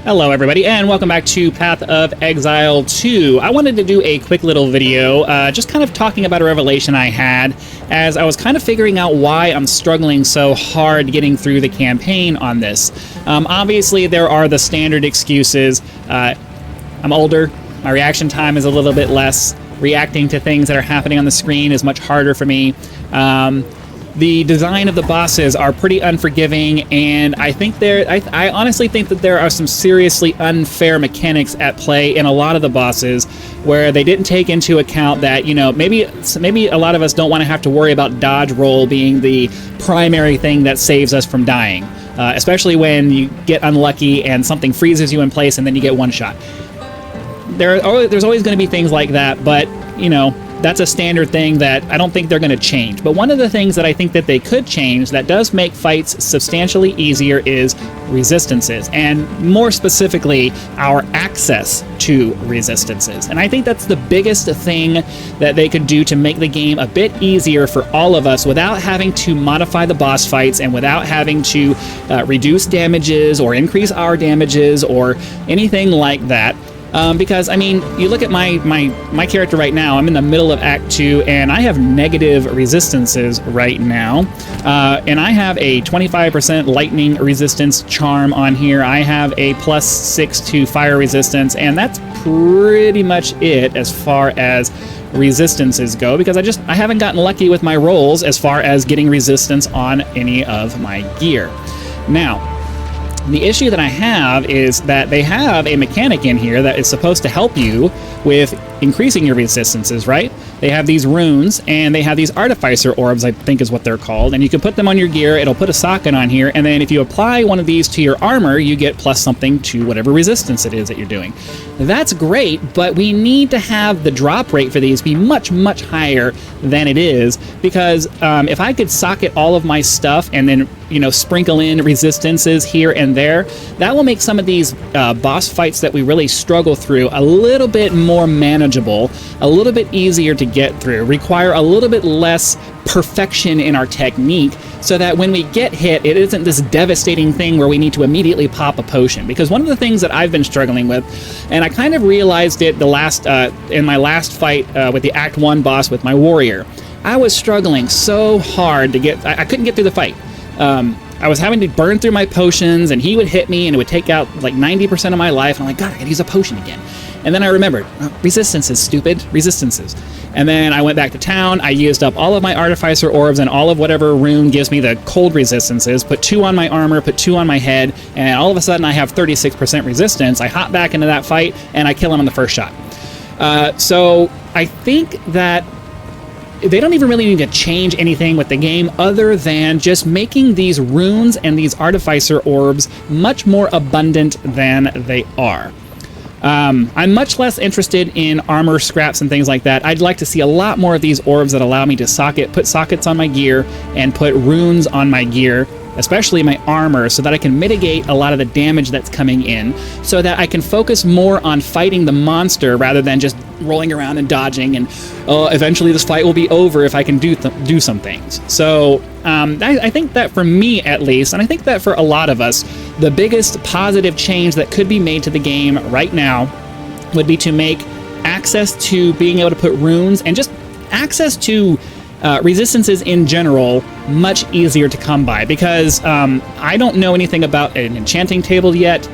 Hello everybody, and welcome back to Path of Exile 2. I wanted to do a quick little video, just kind of talking about a revelation I had as I was kind of figuring out why I'm struggling so hard getting through the campaign on this. Obviously, there are the standard excuses. I'm older, my reaction time is a little bit less, reacting to things that are happening on the screen is much harder for me. The design of the bosses are pretty unforgiving, and I think I honestly think that there are some seriously unfair mechanics at play in a lot of the bosses where they didn't take into account that, you know, maybe a lot of us don't want to have to worry about dodge roll being the primary thing that saves us from dying, especially when you get unlucky and something freezes you in place and then you get one shot. There's always going to be things like that, but, you know, that's a standard thing that I don't think they're going to change. But one of the things that I think that they could change that does make fights substantially easier is resistances, and more specifically, our access to resistances. And I think that's the biggest thing that they could do to make the game a bit easier for all of us without having to modify the boss fights and without having to reduce damages or increase our damages or anything like that. Because, I mean, you look at my character right now, I'm in the middle of Act 2, and I have negative resistances right now. And I have a 25% lightning resistance charm on here. I have a +6 to fire resistance, and that's pretty much it as far as resistances go, because I haven't gotten lucky with my rolls as far as getting resistance on any of my gear. Now, the issue that I have is that they have a mechanic in here that is supposed to help you with increasing your resistances, right? They have these runes, and they have these artificer orbs, I think is what they're called, and you can put them on your gear, it'll put a socket on here, and then if you apply one of these to your armor, you get plus something to whatever resistance it is that you're doing. That's great, but we need to have the drop rate for these be much, much higher than it is, because if I could socket all of my stuff and then, you know, sprinkle in resistances here and there, that will make some of these boss fights that we really struggle through a little bit more manageable, a little bit easier to get through, require a little bit less perfection in our technique, so that when we get hit, it isn't this devastating thing where we need to immediately pop a potion. Because one of the things that I've been struggling with, and I kind of realized it in my last fight with the Act 1 boss with my warrior, I was struggling so hard to get, I couldn't get through the fight. I was having to burn through my potions, and he would hit me, and it would take out like 90% of my life, and I'm like, God, I gotta use a potion again. And then I remembered, resistances, stupid, resistances. And then I went back to town, I used up all of my artificer orbs and all of whatever rune gives me the cold resistances, put 2 on my armor, put 2 on my head, and all of a sudden I have 36% resistance. I hop back into that fight, and I kill him on the first shot. So I think that they don't even really need to change anything with the game other than just making these runes and these artificer orbs much more abundant than they are. I'm much less interested in armor scraps and things like that. I'd like to see a lot more of these orbs that allow me to put sockets on my gear and put runes on my gear, especially my armor, so that I can mitigate a lot of the damage that's coming in, so that I can focus more on fighting the monster rather than just rolling around and dodging, and eventually this fight will be over if I can do some things. So I think that for me at least, and I think that for a lot of us, the biggest positive change that could be made to the game right now would be to make access to being able to put runes and just access to resistances in general much easier to come by, because I don't know anything about an enchanting table yet.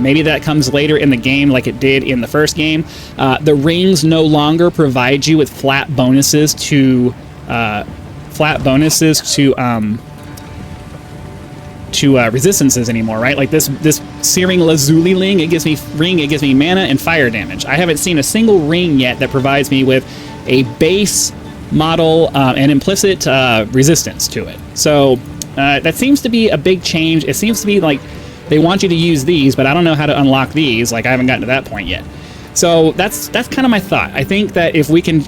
Maybe that comes later in the game like it did in the first game. The rings no longer provide you with flat bonuses to resistances anymore, right? Like this searing lazuli ring, it gives me mana and fire damage. I haven't seen a single ring yet that provides me with a base model and implicit resistance to it. So that seems to be a big change. It seems to be like they want you to use these, but I don't know how to unlock these. Like, I haven't gotten to that point yet. So that's kind of my thought. I think that if we can,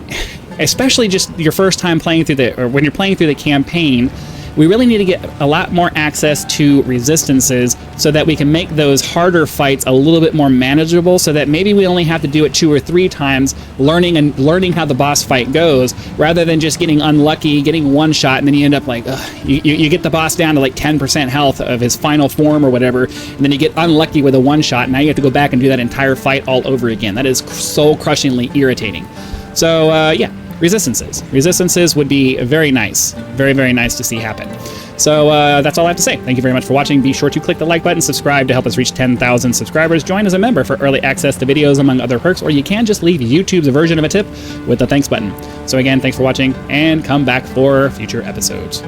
especially just your first time playing through or when you're playing through the campaign, we really need to get a lot more access to resistances so that we can make those harder fights a little bit more manageable, so that maybe we only have to do it 2 or 3 times, learning how the boss fight goes, rather than just getting unlucky, getting one shot, and then you end up like, you get the boss down to like 10% health of his final form or whatever, and then you get unlucky with a one shot, and now you have to go back and do that entire fight all over again. That is so crushingly irritating. So yeah, resistances would be very nice, very nice to see happen. So that's all I have to say. Thank you very much for watching. Be sure to click the like button, subscribe to help us reach 10,000 subscribers, join as a member for early access to videos among other perks, or you can just leave YouTube's version of a tip with the thanks button. So again, thanks for watching, and come back for future episodes.